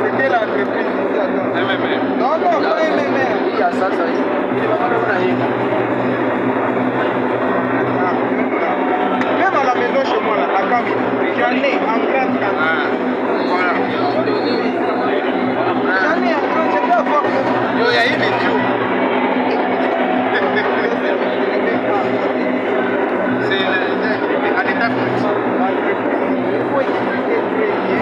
C'était l'entreprise. Non, non, pas MMR. Il y a ça, ça y est. Il va pas même à la maison chez moi, là, à Camille, j'en ai en grande quantité. Voilà. J'en ai en grande, je peux avoir. Il y a eu des tuyaux. C'est à l'état petit. Il faut expliquer très bien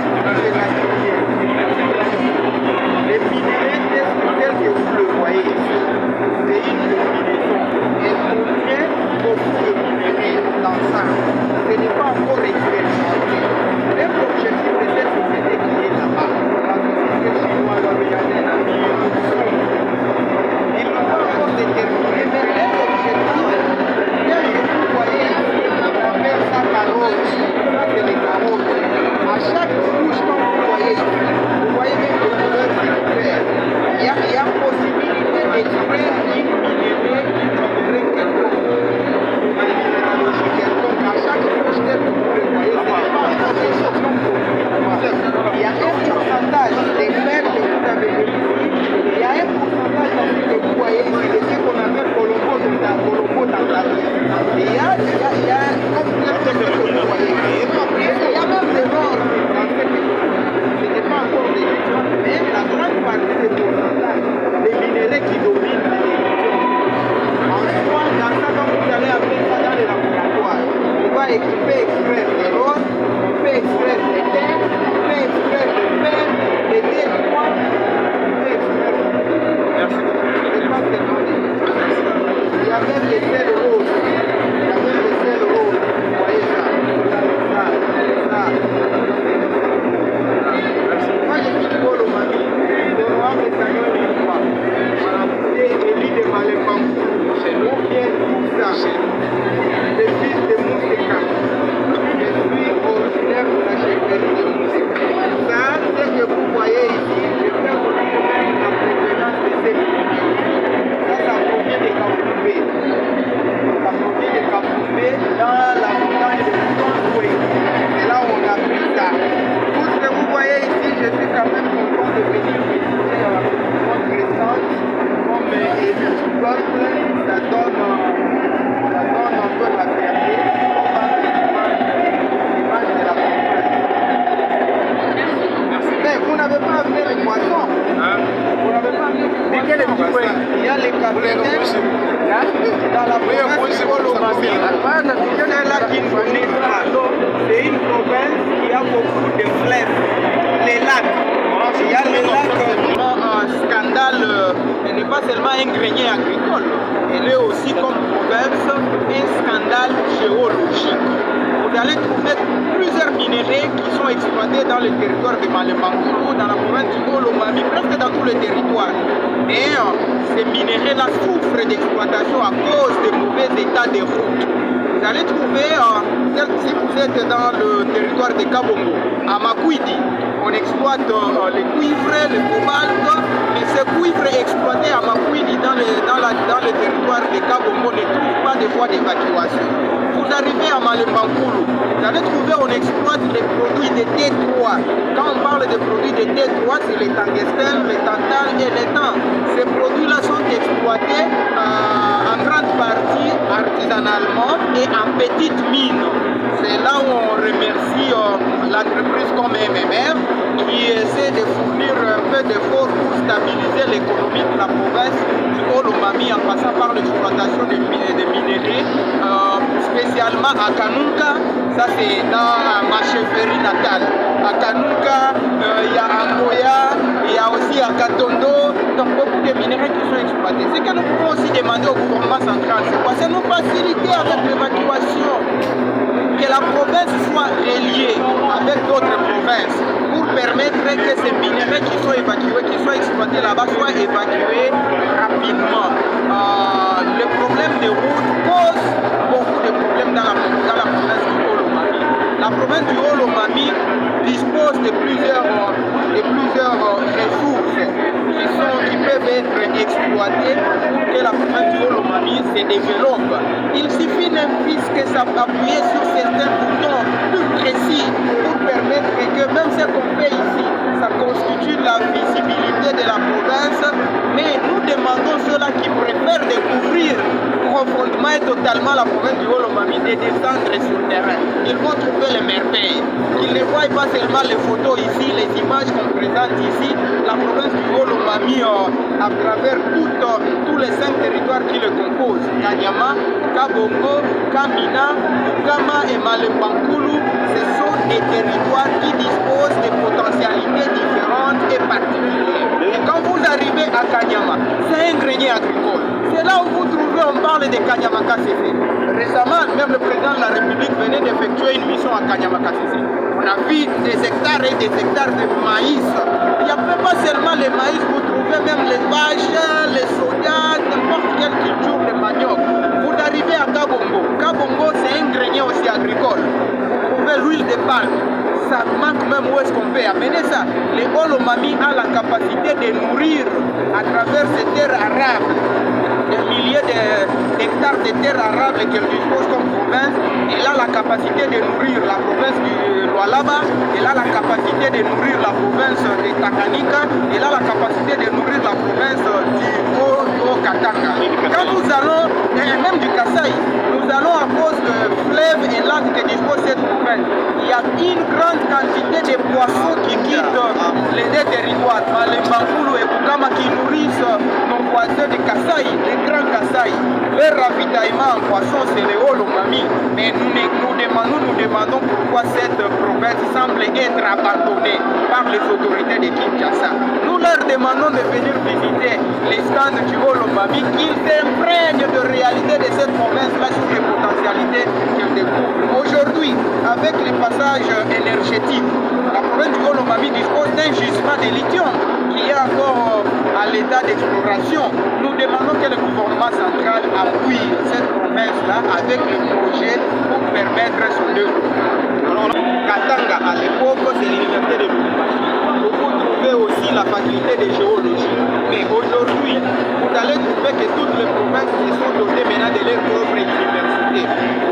les minéraux tels que vous le voyez ici, c'est une combinaison. Elle contient beaucoup de minéraux dans ça. Ce n'est pas encore expérimenté. Même l'objectif de cette société qui est là-bas, la société chinoise, la ils n'ont pas encore déterminé, mais leur objectif, tel que vous voyez ici, on appelle ça carotte. Ça, c'est les carottes. À chaque couche, comme vous voyez ici, vous voyez même les couleurs circulaires. Il y a possibilité d'extraire une minérale quelconque. Une minéralogie quelconque. À chaque couche, tel que vous le voyez, c'est pas encore des choses non profondes. Il y a un pourcentage des fers que vous avez ici. Il y a un pourcentage aussi que vous voyez ici, de ce qu'on appelle Colombo dans la vie. Et il y a comme ce que vous voyez ici. Il y a même des normes dans cette école. Ce n'est pas encore des études, mais la grande partie des pourcentages des minéraux qui dominent les études. En soi, dans ça, quand vous allez appeler ça dans les laboratoires, on va extraire de l'or, on peut extraire des terres, on peut extraire des fer, des détroits, on peut extraire. Merci. C'est pas seulement des études. Il y a même les sels roses. Il y a même les sels roses. Vous voyez ça. Moi, je suis Paul Omami, le roi Messagnon du roi. Et Élie de Malépankou. D'où vient tout ça? Le fils de Mousseka. Je suis originaire de la chefferie de Mousseka. Ça, ce que vous voyez ici, je vais vous dire la provenance de ces minéraux. Ça provient des Kafoubé. Ça provient des Kafoubé dans la montagne de Tonoué. C'est là où on a pris ça. Tout ce que vous voyez ici, je suis quand même content de venir visiter notre récente comme élu du peuple. Ça donne un peu la fierté l'image de la province. Mais vous n'avez pas amené les poissons. Vous n'avez pas amené les poissons. Il y a les capitaines dans la province de Colomami. C'est là qui nous connaissent pas. C'est une province qui a beaucoup de fleuves, les lacs. Il y a les lacs, un scandale, elle n'est pas seulement un grenier agricole, elle est aussi comme province un scandale géologique. Vous allez trouver plusieurs minéraux qui sont exploités dans le territoire de Malépankou, dans la province du Haut-Lomami, presque dans tout le territoire. Et ces minéraux-là souffrent d'exploitation à cause des mauvais états des routes. Vous allez trouver, si vous êtes dans le territoire de Kabongo, à Makwidi, on exploite les cuivres, le cobalt, mais ce cuivre exploité à Makwidi dans le territoire de Kabongo ne trouve pas de voie d'évacuation. Vous arrivez à Malépankou, vous allez trouver, on exploite les produits de T3. Quand on parle de produits de T3, c'est les tungstènes, les tantal et les thym. Ces produits-là sont exploités en grande partie artisanalement et en petites mines. C'est là où on remercie l'entreprise comme MMR qui essaie de fournir un peu d'efforts pour stabiliser l'économie de la province du Haut-Lomami en passant par l'exploitation des minéraux, spécialement à Kanunka. Ça c'est dans ma chefferie natale. À Kanunka, il y a Angoya, il y a aussi à Katondo, donc beaucoup de minéraux qui sont exploités. Ce que nous pouvons aussi demander au gouvernement central, c'est quoi? C'est nous faciliter avec l'évacuation, que la province soit reliée avec d'autres provinces pour permettre que ces minéraux qui sont évacués, qui sont exploités là-bas, soient évacués rapidement. Le problème des routes cause beaucoup de problèmes dans la province du Haut-Lomami. La province du Haut-Lomami dispose de plusieurs ressources qui peuvent être exploitées pour que la province du Haut-Lomami se développe. Il suffit d'un fils que s'appuyer sur certains boutons plus précis pour permettre que même ce qu'on fait ici, ça constitue la visibilité de la province, mais nous demandons ceux-là qui préfèrent découvrir profondément et totalement la province du Haut-Lomami de descendre sur le terrain. Ils vont trouver les merveilles. Ils ne voient pas seulement les photos ici, les images qu'on présente ici, la province du Haut-Lomami à travers tous les 5 territoires qui le composent. Kanyama, Kabongo, Kamina, Bukama et Malembankulu, ce sont des territoires qui disposent de potentialités différentes et particulières. Et quand vous arrivez à Kanyama, c'est un grenier agricole. C'est là où vous trouvez, on parle de Kanyama KCC. Récemment, même le président de la République venait d'effectuer une mission à Kanyama KCC. On a vu des hectares et des hectares de maïs. Il n'y a pas seulement le maïs, vous trouvez même les vaches, les sodas, n'importe quelle culture de manioc. Vous arrivez à Kabongo. Kabongo, c'est un grenier aussi agricole. Vous trouvez l'huile de palme. Ça manque même où est-ce qu'on peut amener ça. Le Haut-Lomami a la capacité de nourrir à travers ces terres arables des milliers d'hectares de terres arables qu'elle dispose comme province. Elle a la capacité de nourrir la province du Lualaba, elle a la capacité de nourrir la province de Tanganyika, elle a la capacité de nourrir la province du Haut-Katanga. Quand nous allons, et même du Kasaï, nous allons à cause de fleuves et lacs que dispose cette province. Il y a une grande quantité de poissons qui quittent les deux territoires, Malembankulu et Bukama, qui nourrissent nos voisins de Kasaï, les grands Kasaï. Leur ravitaillement en poisson, c'est le Haut-Lomami. Mais nous demandons pourquoi cette province semble être abandonnée par les autorités de Kinshasa. Nous leur demandons de venir visiter les stands du Haut-Lomami, qu'ils s'imprègnent de réalité de cette province-là sur les potentialités qu'elle découvre. Aujourd'hui, avec les passages énergétiques, la province du Haut-Lomami dispose d'un gisement de lithium qui est encore à l'état d'exploration. Nous demandons que le gouvernement central appuie cette province-là avec le projet pour permettre son développement. Katanga, à l'époque, c'est l'université de Lubumbashi. Vous trouvez aussi la faculté de géologie. Mais aujourd'hui, vous allez trouver que toutes les provinces qui sont dotées maintenant de leur propre université.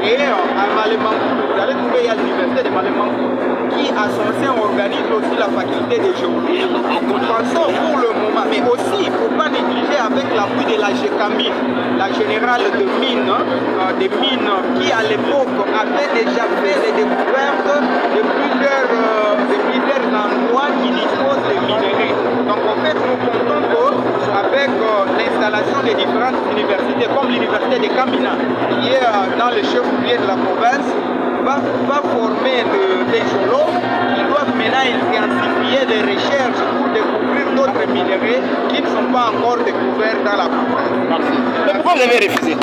Et à Malembankulu, vous allez trouver l'université de Malembankulu qui, à son sein, organise aussi la faculté de géologie. Nous pensons pour le moment, mais aussi, il ne faut pas négliger avec l'appui de la GECAMINE, la générale de mines, qui à l'époque avait déjà fait les découvertes de plusieurs endroits qui disposent de minerais. Donc en fait, nous comptons qu'avec l'installation des différentes universités, comme l'université de Kamina, qui est dans le chef-lieu de la province, va former des géologues qui doivent maintenant intensifier des recherches pour découvrir d'autres minerais qui ne sont pas encore découverts dans la province. Merci. Mais pourquoi vous avez refusé?